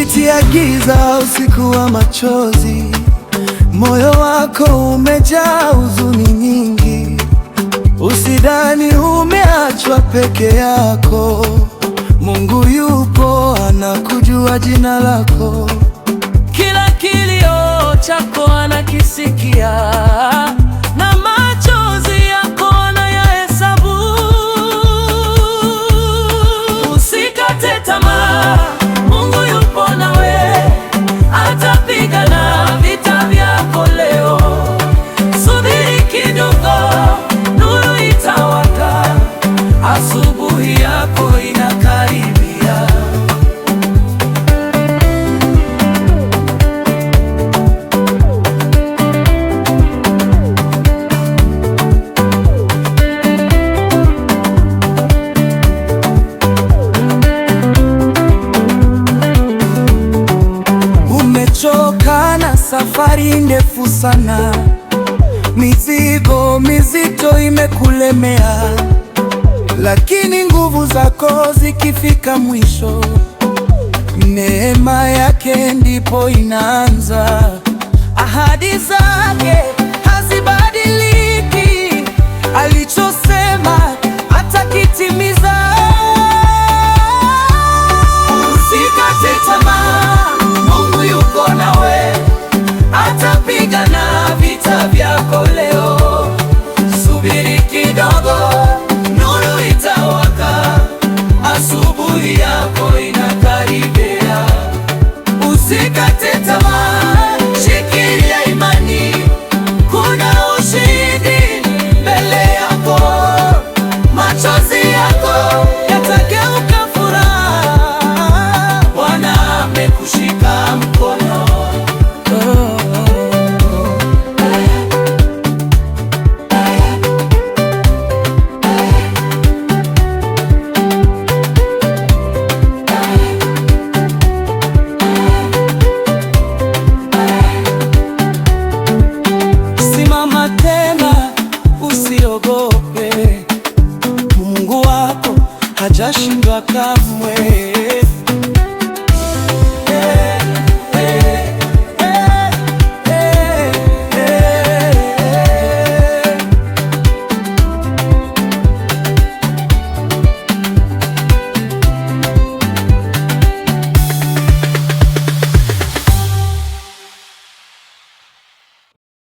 Unapitia giza, usiku wa machozi, moyo wako umejaa huzuni nyingi. Usidhani umeachwa peke yako, Mungu yupo, anakujua jina lako. Kila kilio chako anakisikia, na machozi yako anayahesabu. Usikate tamaa, Mungu yupo nawe, atapigana vita vyako leo. Subiri kidogo, nuru itawaka, asubuhi yako inakaribia. Umechoka na safari ndefu sana, mizigo mizito imekulemea, lakini nguvu zako zikifika mwisho, neema yake ndipo inaanza. Ahadi zake hazibadiliki, alichosema atakitimiza. Usikate tamaa, Mungu yuko nawe, atapigana vita vyako leo. Subiri kidogo, nuru itawaka, asubuhi yako inakaribia. Usikate tamaa, shikilia imani, kuna ushindi mbele yako. Machozi yako yatageuka furaha, Bwana amekushika mkono. Simama tena, usiogope, Mungu wako hajashindwa kamwe.